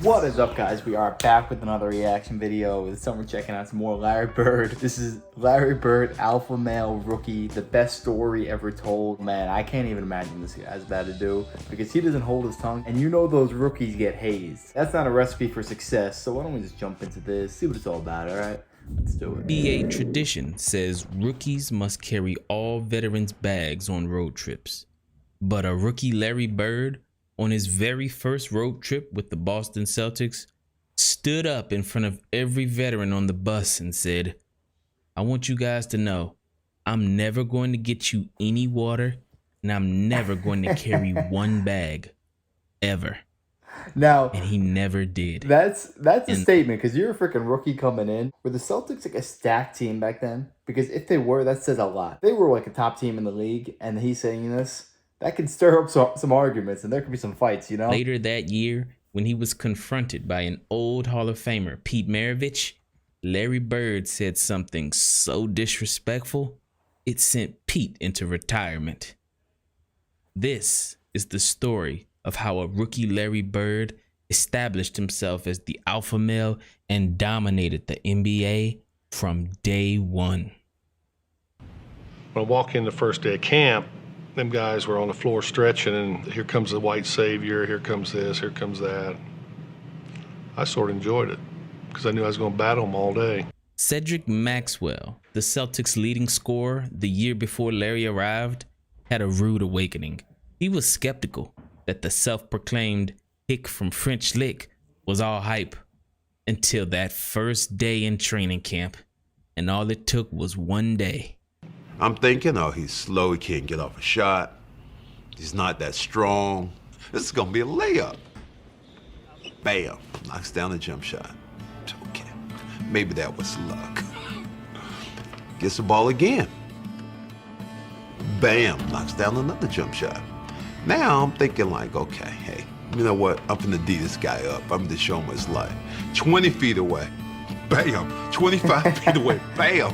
What is up, guys? We are back with another reaction video. This time we're checking out some more Larry Bird. This is Larry Bird, alpha male rookie, the best story ever told. Man, I can't even imagine this guy's bad to do because he doesn't hold his tongue, and you know those rookies get hazed. That's not a recipe for success, so why don't we just jump into this, see what it's all about, all right? Let's do it. NBA tradition says rookies must carry all veterans' bags on road trips. But a rookie Larry Bird, on his very first road trip with the Boston Celtics, stood up in front of every veteran on the bus and said, "I want you guys to know, I'm never going to get you any water, and I'm never going to carry one bag, ever." Now, And he never did. that's a statement, because you're a freaking rookie coming in. Were the Celtics like a stacked team back then? Because if they were, that says a lot. They were like a top team in the league, and he's saying this. That can stir up some arguments, and there could be some fights, you know? Later that year, when he was confronted by an old Hall of Famer, Pete Maravich, Larry Bird said something so disrespectful, it sent Pete into retirement. This is the story of how a rookie Larry Bird established himself as the alpha male and dominated the NBA from day one. When I walk in the first day of camp, them guys were on the floor stretching, and here comes the white savior, here comes this, here comes that. I sort of enjoyed it because I knew I was going to battle them all day. Cedric Maxwell, the Celtics' leading scorer the year before Larry arrived, had a rude awakening. He was skeptical that the self-proclaimed hick from French Lick was all hype until that first day in training camp, and all it took was one day. I'm thinking, oh, he's slow, he can't get off a shot. He's not that strong. This is gonna be a layup. Bam, knocks down the jump shot. Okay, maybe that was luck. Gets the ball again. Bam, knocks down another jump shot. Now I'm thinking like, okay, hey, you know what? I'm gonna D this guy up. I'm gonna show him what it's like. 20 feet away. Bam, 25 feet away, bam.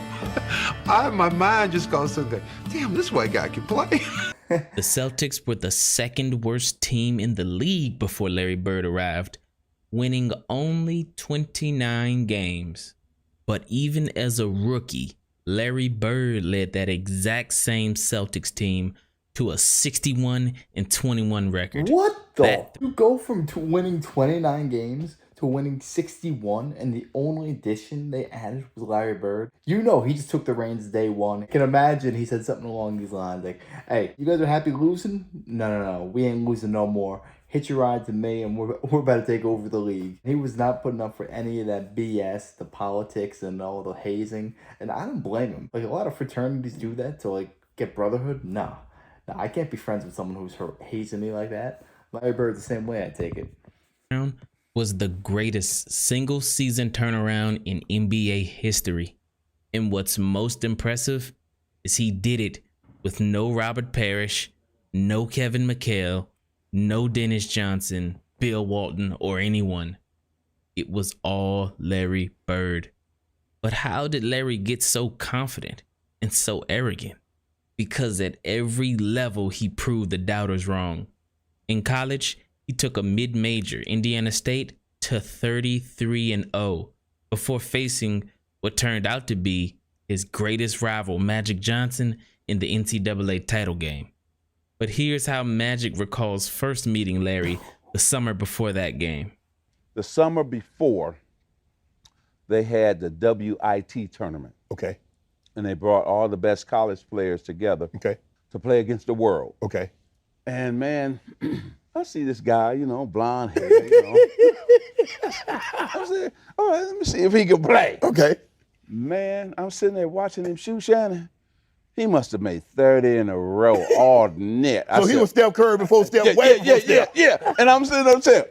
My mind just goes something. Damn, this white guy can play. The Celtics were the second worst team in the league before Larry Bird arrived, winning only 29 games. But even as a rookie, Larry Bird led that exact same Celtics team to a 61-21 record. What the? You go from winning 29 games to winning 61, and the only addition they added was Larry Bird. You know, he just took the reins day one. I can imagine he said something along these lines like, "Hey, you guys are happy losing? No, we ain't losing no more. Hitch your ride to me, and we're about to take over the league." He was not putting up for any of that BS, the politics and all the hazing, and I don't blame him. Like, a lot of fraternities do that to, like, get brotherhood. No, I can't be friends with someone who's hazing me like that. Larry Bird's the same way, I take it. Was the greatest single season turnaround in NBA history. And what's most impressive is he did it with no Robert Parrish, no Kevin McHale, no Dennis Johnson, Bill Walton, or anyone. It was all Larry Bird. But how did Larry get so confident and so arrogant? Because at every level he proved the doubters wrong. In college, he took a mid-major, Indiana State, to 33-0 before facing what turned out to be his greatest rival, Magic Johnson, in the NCAA title game. But here's how Magic recalls first meeting Larry the summer before that game. The summer before, they had the WIT tournament. Okay. And they brought all the best college players together to play against the world. Okay. And man, I see this guy, you know, blonde hair, you know. I said, all right, let me see if he can play. Okay. Man, I'm sitting there watching him shoot, Shannon. He must have made 30 in a row all net. So he was Steph Curry before Steph Wade. Yeah. And I'm sitting there saying,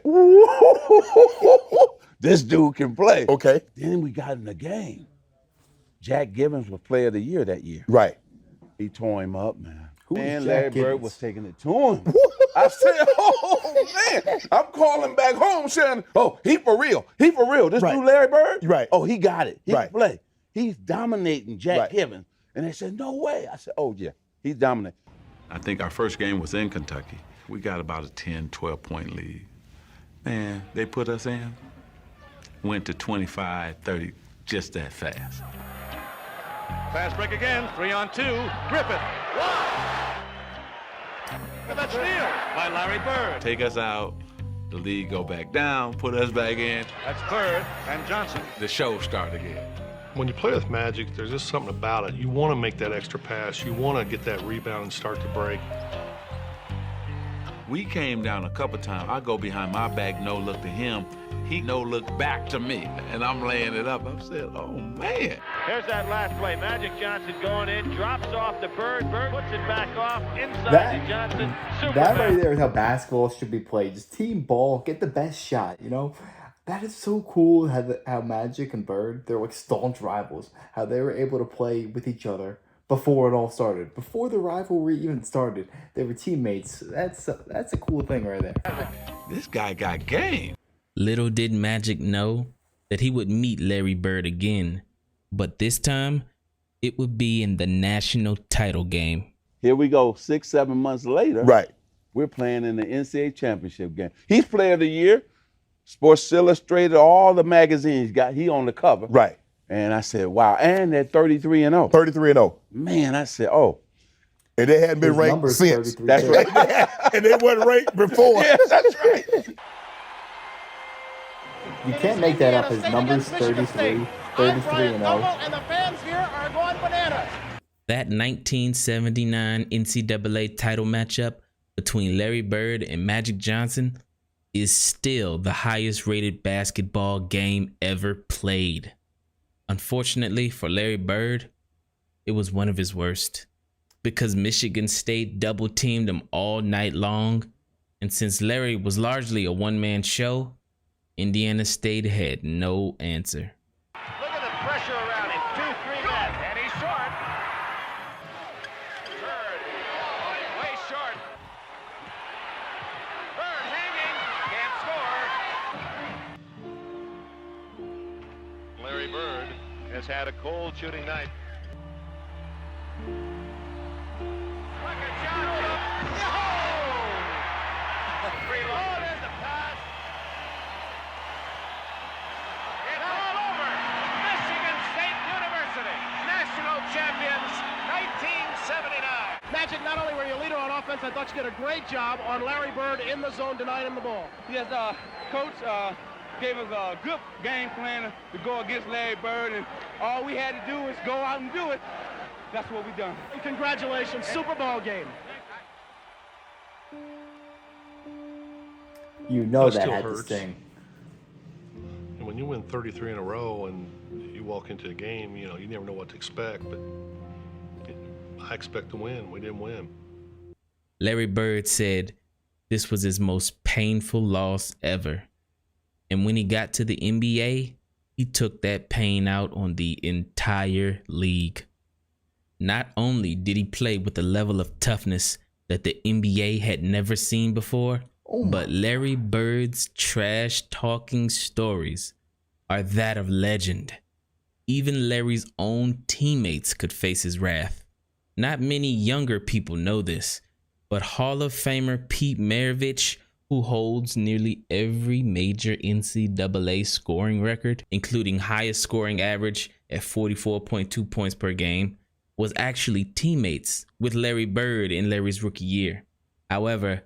this dude can play. Okay. Then we got in the game. Jack Gibbons was player of the year that year. Right. He tore him up, man. Man, Larry Bird was taking it to him. I said, oh, man. I'm calling back home saying, oh, he for real. He for real. This dude, Larry Bird? Right. Oh, he got it. He Right. can play. He's dominating Jack Gibbons. And they said, no way. I said, oh, yeah, he's dominating. I think our first game was in Kentucky. We got about a 10, 12-point lead. Man, they put us in. Went to 25, 30, just that fast. Fast break again, 3-on-2. Griffith. And that's steal by Larry Bird. Take us out, the league go back down, put us back in. That's Bird and Johnson. The show start again. When you play with Magic, there's just something about it. You want to make that extra pass. You want to get that rebound and start to break. We came down a couple times. I go behind my back, no look to him. He no look back to me, and I'm laying it up. I'm saying, oh man. Here's that last play. Magic Johnson going in, drops off to Bird. Bird puts it back off inside to Johnson. That right there is how basketball should be played. Just team ball, get the best shot, you know? That is so cool how Magic and Bird, they're like staunch rivals. How they were able to play with each other before it all started. Before the rivalry even started, they were teammates. That's a cool thing right there. This guy got game. Little did Magic know that he would meet Larry Bird again, but this time it would be in the national title game. Here we go, 6-7 months later. Right. We're playing in the NCAA championship game. He's player of the year. Sports Illustrated, all the magazines he on the cover. Right. And I said, wow. And they're 33-0. 33-0. Man, I said, oh. And they hadn't been His ranked number's since. 33. That's right. And they weren't ranked before. Yeah, that's right. You can't make that up. His number's 33, 33-0. And the fans here are going bananas. That 1979 NCAA title matchup between Larry Bird and Magic Johnson is still the highest rated basketball game ever played. Unfortunately for Larry Bird, it was one of his worst because Michigan State double teamed him all night long. And since Larry was largely a one-man show, Indiana State had no answer. Look at the pressure around him. 2-3 net, and he's short. Bird, way short. Bird hanging, can't score. Larry Bird has had a cold shooting night. Like a shot. Oh, there's the pass. It's all over. Michigan State University, national champions, 1979. Magic, not only were you a leader on offense, I thought you did a great job on Larry Bird in the zone, denying him the ball. Yes, Coach gave us a good game plan to go against Larry Bird, and all we had to do was go out and do it. That's what we done. And congratulations, Super Bowl game. You know It that still had to hurts. sting. And when you win 33 in a row and you walk into a game, you know, you never know what to expect, but I expect to win. We didn't win. Larry Bird said this was his most painful loss ever. And when he got to the NBA, he took that pain out on the entire league. Not only did he play with a level of toughness that the NBA had never seen before, but Larry Bird's trash-talking stories are that of legend. Even Larry's own teammates could face his wrath. Not many younger people know this, but Hall of Famer Pete Maravich, who holds nearly every major NCAA scoring record, including highest scoring average at 44.2 points per game, was actually teammates with Larry Bird in Larry's rookie year. However,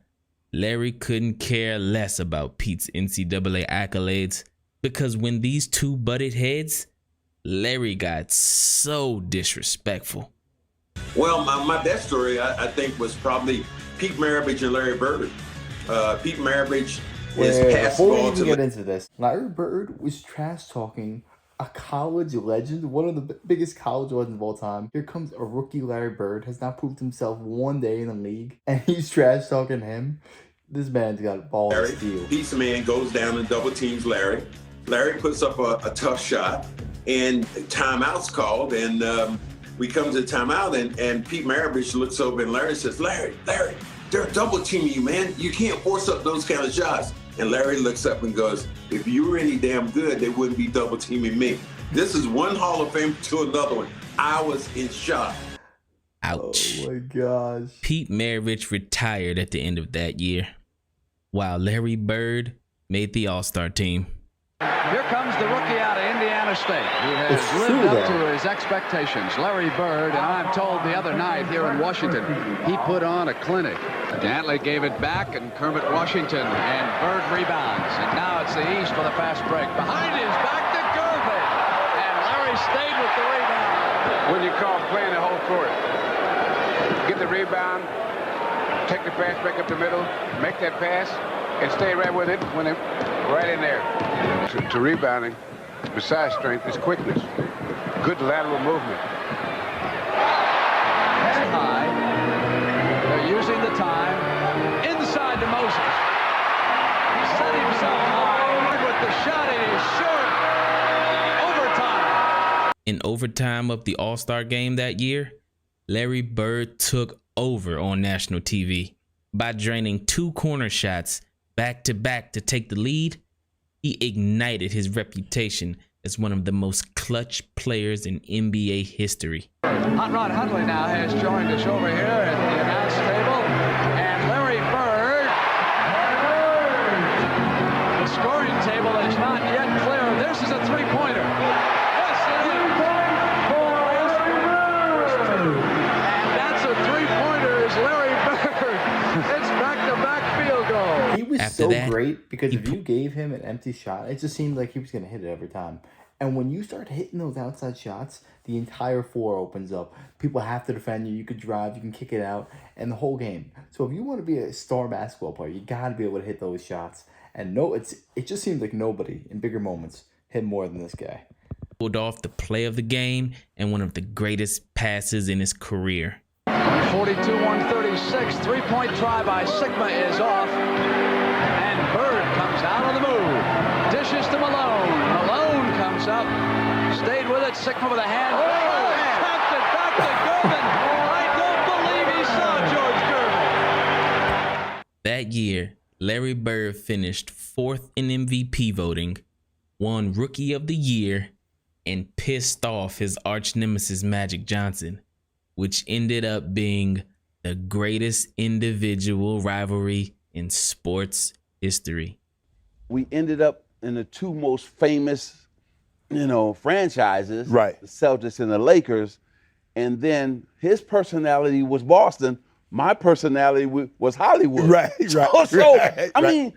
Larry couldn't care less about Pete's NCAA accolades because when these two butted heads, Larry got so disrespectful. Well, my best story, I think, was probably Pete Maravich and Larry Bird. Pete Maravich was passed Before we ball even to get into this, Larry Bird was trash talking a college legend, one of the biggest college legends of all time. Here comes a rookie Larry Bird, has not proved himself one day in the league, and he's trash talking him. This man's got balls of steel. Pete's man goes down and double teams Larry. Larry puts up a tough shot, and timeout's called, and we come to timeout, and Pete Maravich looks over, and Larry says, Larry, they're double teaming you, man. You can't force up those kind of shots. And Larry looks up and goes, if you were any damn good, they wouldn't be double teaming me. This is one Hall of Fame to another one. I was in shock. Ouch. Oh my gosh. Pete Maravich retired at the end of that year, while Larry Bird made the All-Star team. Here comes the rookie out of Indiana State, who has lived up to his expectations, Larry Bird, and I'm told the other night here in Washington, he put on a clinic. Dantley gave it back, and Kermit Washington, and Bird rebounds, and now it's the East for the fast break. Behind his back to Kermit, and Larry stayed with the rebound. When you call playing the whole court, get the rebound, take the pass back up the middle, make that pass, and stay right with it when it right in there. To rebounding, besides strength, is quickness. Good lateral movement. High. They're using the time inside to Moses. He set himself high with the shot, and he's short. Overtime. In overtime of the All-Star game that year, Larry Bird took over on national TV by draining 2 corner shots back-to-back to take the lead. He ignited his reputation as one of the most clutch players in NBA history. Hot Rod Hundley now has joined us over here at the announce table, and Larry Bird. The scoring table is not yet clear. This is a three-pointer. Yes, it is. And that's a three-pointer. Is Larry Bird? It's back-to-back field goal. He was After so that, great because if you gave him an empty shot, it just seemed like he was going to hit it every time. And when you start hitting those outside shots, the entire floor opens up. People have to defend you. You could drive, you can kick it out, and the whole game. So if you want to be a star basketball player, you got to be able to hit those shots. And it just seems like nobody in bigger moments hit more than this guy. Pulled off the play of the game and one of the greatest passes in his career. 142-136, three-point try by Sigma is off, and Bird comes out on the move. Dishes to Malone. Malone comes up, stayed with it. Sigma with a hand. Tapped it back to Gervin. I don't believe he saw George Gervin. That year, Larry Bird finished 4th in MVP voting, won Rookie of the Year, and pissed off his arch nemesis Magic Johnson, which ended up being the greatest individual rivalry in sports history. We ended up in the 2 most famous, franchises, Right. the Celtics and the Lakers, and then his personality was Boston. My personality was Hollywood. Right. I mean,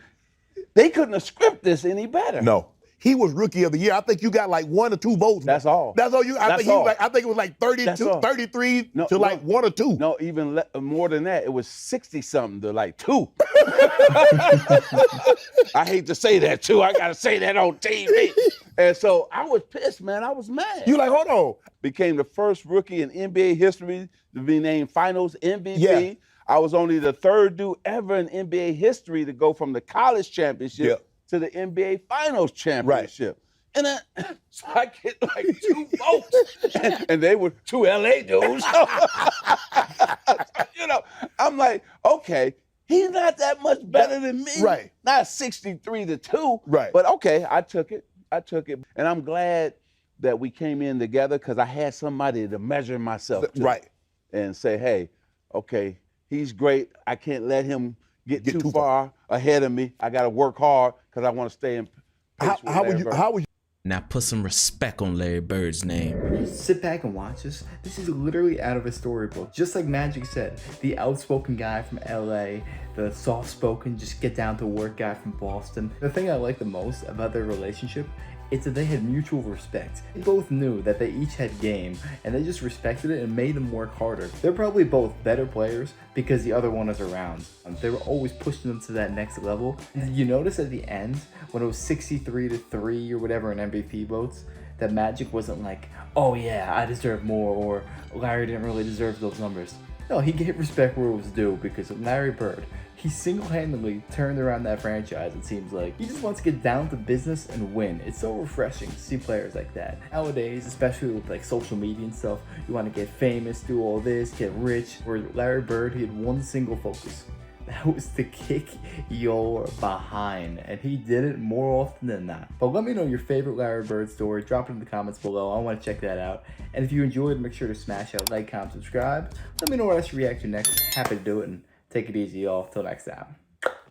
they couldn't have scripted this any better. No. He was Rookie of the Year. I think you got like 1 or 2 votes. That's all. That's all you. I think it was like 32, 33 to like 1 or 2. No, even more than that. It was 60-something to like 2. I hate to say that too. I gotta say that on TV. And so I was pissed, man. I was mad. You like, hold on. Became the first rookie in NBA history to be named Finals MVP. Yeah. I was only the 3rd dude ever in NBA history to go from the college championship to the NBA Finals championship. And so I get like 2 votes. And they were 2 LA dudes. I'm like, okay, he's not that much better than me. Right. Not 63-2. Right. But okay, I took it. And I'm glad that we came in together because I had somebody to measure myself to. Right. And say, hey, okay, he's great. I can't let him get too far ahead of me. I got to work hard because I want to stay in pace with Larry Bird. How would you? Now put some respect on Larry Bird's name. You sit back and watch this. This is literally out of a storybook. Just like Magic said, the outspoken guy from LA, the soft-spoken, just get down to work guy from Boston. The thing I like the most about their relationship is that they had mutual respect. They both knew that they each had game, and they just respected it and made them work harder. They're probably both better players because the other one is around. They were always pushing them to that next level. And did you notice at the end, when it was 63-3 or whatever in MVP votes, that Magic wasn't like, oh yeah, I deserve more, or Larry didn't really deserve those numbers. No, he gave respect where it was due because of Larry Bird. He single-handedly turned around that franchise, it seems like. He just wants to get down to business and win. It's so refreshing to see players like that. Nowadays, especially with like social media and stuff, you want to get famous, do all this, get rich. Where Larry Bird, he had one single focus. That was to kick your behind, and he did it more often than not. But let me know your favorite Larry Bird story. Drop it in the comments below. I want to check that out. And if you enjoyed, make sure to smash that like, comment, subscribe. Let me know what I should react to next. Happy to do it, and take it easy, y'all. Till next time.